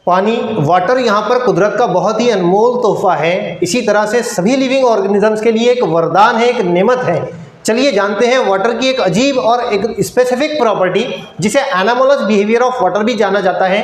पानी वाटर यहाँ पर कुदरत का बहुत ही अनमोल तोहफा है। इसी तरह से सभी लिविंग ऑर्गेनिजम्स के लिए एक वरदान है, एक नेमत है। चलिए जानते हैं वाटर की एक अजीब और एक स्पेसिफिक प्रॉपर्टी जिसे एनामोलस बिहेवियर ऑफ वाटर भी जाना जाता है।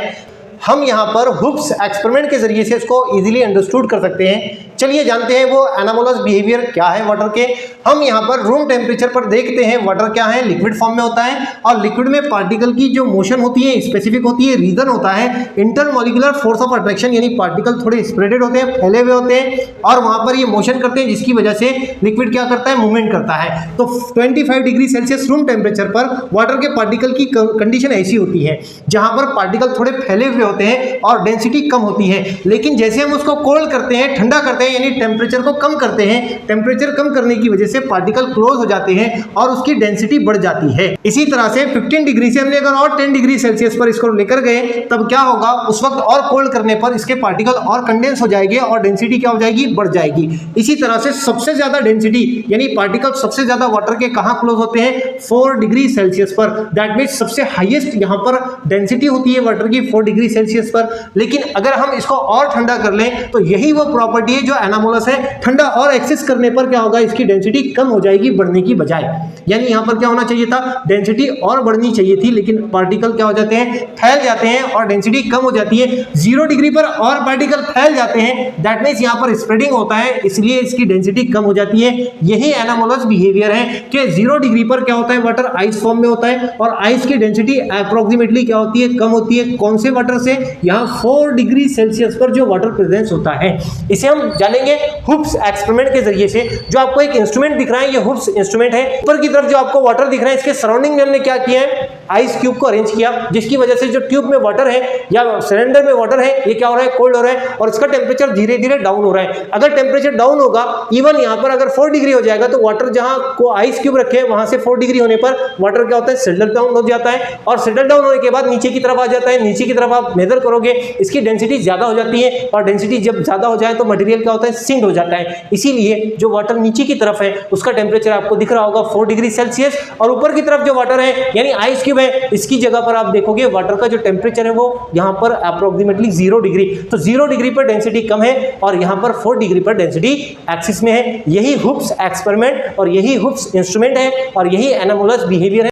हम यहाँ पर हुप्स एक्सपेरिमेंट के जरिए से इसको इजीली अंडरस्टूड कर सकते हैं। चलिए जानते हैं वो एनामोलस बिहेवियर क्या है वाटर के। हम यहाँ पर रूम टेम्परेचर पर देखते हैं वाटर क्या है, लिक्विड फॉर्म में होता है और लिक्विड में पार्टिकल की जो मोशन होती है स्पेसिफिक होती है। रीजन होता है इंटरमॉलिक्यूलर फोर्स ऑफ अट्रैक्शन, यानी पार्टिकल थोड़े स्प्रेडेड होते हैं, फैले हुए होते हैं और वहाँ पर ये मोशन करते हैं जिसकी वजह से लिक्विड क्या करता है, मूवमेंट करता है। तो 25 डिग्री सेल्सियस रूम टेम्परेचर पर वाटर के पार्टिकल की कंडीशन ऐसी होती है जहाँ पर पार्टिकल थोड़े फैले हुए होते हैं और डेंसिटी कम होती है। लेकिन जैसे हम उसको कोल्ड करते हैं, ठंडा करते हैं, यानी टेम्परेचर को कम करते हैं, टेम्परेचर कम करने की वजह से पार्टिकल क्लोज हो जाते हैं और उसकी डेंसिटी बढ़ जाती है। इसी तरह से 15 डिग्री से हमने अगर और 10 डिग्री सेल्सियस पर इसको लेकर गए तब क्या होगा, उस वक्त और कोल्ड करने पर इसके पार्टिकल और कंडेंस हो जाएंगे और डेंसिटी क्या हो जाएगी, बढ़ जाएगी। इसी तरह से सबसे ज्यादा डेंसिटी यानी पार्टिकल सबसे ज्यादा वाटर के कहां क्लोज होते हैं, 4 डिग्री सेल्सियस पर। दैट मींस सबसे हाईएस्ट यहां पर डेंसिटी होती है वाटर की 4 डिग्री सेल्सियस पर। लेकिन अगर हम इसको और ठंडा कर लें तो यही वो प्रॉपर्टी है जो एनामोलस है। ठंडा और एक्सेस करने पर क्या होगा, इसकी डेंसिटी कम हो जाएगी बढ़ने की बजाय। यानी यहां पर क्या होना चाहिए था, डेंसिटी और बढ़नी चाहिए थी, लेकिन पार्टिकल क्या हो जाते हैं, फैल जाते हैं और डेंसिटी कम हो जाती है। 0 डिग्री पर और पार्टिकल फैल जाते हैं, दैट मींस यहां पर स्प्रेडिंग होता है, इसलिए इसकी डेंसिटी कम हो जाती है। यही एनामोलस बिहेवियर है कि 0 डिग्री पर क्या होता है, वाटर आइस फॉर्म में होता है और आइस की डेंसिटी अप्रोक्सीमेटली क्या होती है, कम होती है। कौन से वाटर से, यहां 4 डिग्री सेल्सियस पर जो वाटर प्रेजेंस होता है। इसे हम जानेंगे हुप्स एक्सपेरिमेंट के जरिए से। जो आपको एक इंस्ट्रूमेंट दिख रहा है, ये हुप्स इंस्ट्रूमेंट है। ऊपर की तरफ जो आपको वाटर दिख रहा है, इसके सराउंडिंग में हमने क्या किया है, आइस क्यूब को अरेंज किया, जिसकी वजह से जो ट्यूब में वाटर है या सिलेंडर में वाटर है, ये क्या हो रहा है, कोल्ड हो रहा है और इसका टेम्परेचर धीरे धीरे डाउन हो रहा है। अगर टेम्परेचर डाउन होगा, इवन यहाँ पर अगर 4 डिग्री हो जाएगा तो वाटर जहां को आइस क्यूब रखे हैं वहां से 4 डिग्री होने पर वाटर क्या होता है, सेटल डाउन हो जाता है और सेटल डाउन होने के बाद नीचे की तरफ आ जाता है। नीचे की तरफ आप मेजर करोगे, इसकी डेंसिटी ज्यादा हो जाती है और डेंसिटी जब ज्यादा हो जाए तो मटेरियल क्या होता है, सिंक हो जाता है। इसीलिए जो वाटर नीचे की तरफ है उसका टेम्परेचर आपको दिख रहा होगा 4 डिग्री सेल्सियस और ऊपर की तरफ जो वाटर है यानी आइस क्यूब है, इसकी जगह पर आप देखोगे वाटर का जो टेम्परेचर है वो यहाँ पर अप्रोक्सीमेटली 0 डिग्री। तो 0 डिग्री पर डेंसिटी कम है और यहाँ पर 4 डिग्री पर डेंसिटी एक्सिस में है। यही हुप्स एक्सपेरिमेंट और यही हुप्स इंस्ट्रूमेंट है और यही एनामोलस बिहेवियर है।